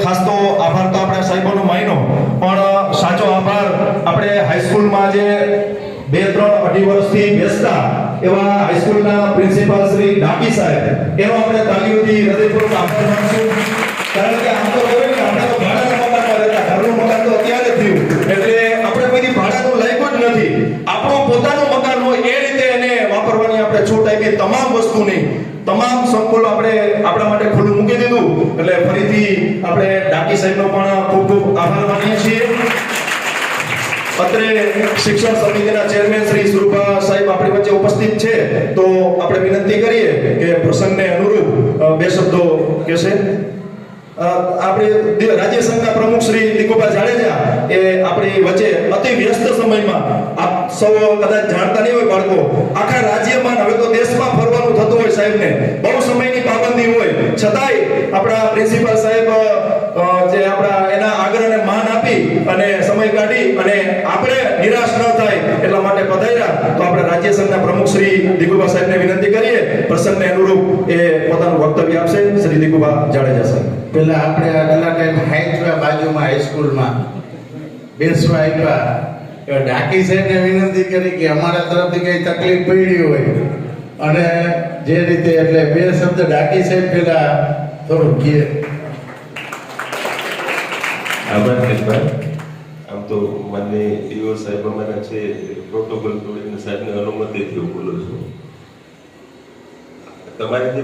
ખાસ તો આભાર તો આપણા સાહેબોનો માયનો, પણ સાચો આભાર આપણે હાઈસ્કૂલમાં જે 2-3-2.5 વર્ષથી બેસતા એવા હાઈસ્કૂલના પ્રિન્સિપાલ શ્રી ડાકી સાહેબ, એનો આપણે તાળીઓથી હૃદયપૂર્વક આભાર માનશું. કારણ કે આમ તો કહેવાય ને આપણે તો ભાડાના મકાનમાં રહેતા, ઘરનું મકાન તો અત્યારે થયું, એટલે આપણે કોઈ ભાડાનું લાયક જ નથી. આપણું પોતાનું મકાન હોય એ રીતે એને વાપરવાની આપણે છૂટ આપી, તમામ વસ્તુની તમામ સંકુલ આપણે આપણા માટે ખુલ્લું મૂકી દીધું. એટલે ફરીથી આપણે ડાકી સાહેબનો પણ ખૂબ ખૂબ આભાર માનીએ છીએ. અત્રે શિક્ષણ સમિતિના ચેરમેન શ્રી સુરભા સાહેબ આપણી વચ્ચે ઉપસ્થિત છે, તો આપણે વિનંતી કરીએ કે પ્રસંગને અનુરૂપ બે શબ્દો કહેશે. આપણે રાજ્ય સંઘના પ્રમુખ શ્રી દીકુભા જાડેજા એ આપણી વચ્ચે અતિ વ્યસ્ત સમયમાં, આપ સૌ કદાચ જાણતા નહીં હોય બાળકો, આખા રાજ્યમાં હવે તો દેશમાં ફરવાનું થતું હોય સાહેબને, બહુ સમયની પાબંદી હોય છતાંય આપણા પ્રિન્સિપાલ સાહેબ જે આપણા એના આગ્રહને માન આપી અને સમય કાઢી અને આપણે નિરાશ ન થાય એટલા માટે પધાર્યા. તો આપણે રાજ્ય સંઘના પ્રમુખ શ્રી દીકુભા સાહેબને વિનંતી કરીએ, પ્રસંગને અનુરૂપ એ પોતાનું વક્તવ્ય આપશે. શ્રી દીકુભા જાડેજા સાહેબ. પેલા આપણે આગલા ટાઈમ હાઈટવા બાજુમાં હાઈસ્કૂલમાં બેસવા આવ્યા, ડાકી સાહેબને વિનંતી કરી કે અમારા તરફથી કઈ તકલીફ પડી હોય અને જે રીતે, એટલે બે શબ્દ ડાકી સાહેબ પેલા થોડું કહે. આભાર ભાઈ. આમ તો મને ડીઓ સાહેબ અમારા છે, પ્રોટોકોલ તોડીને સાહેબને અનુમતિથી બોલું છું. તમારી જે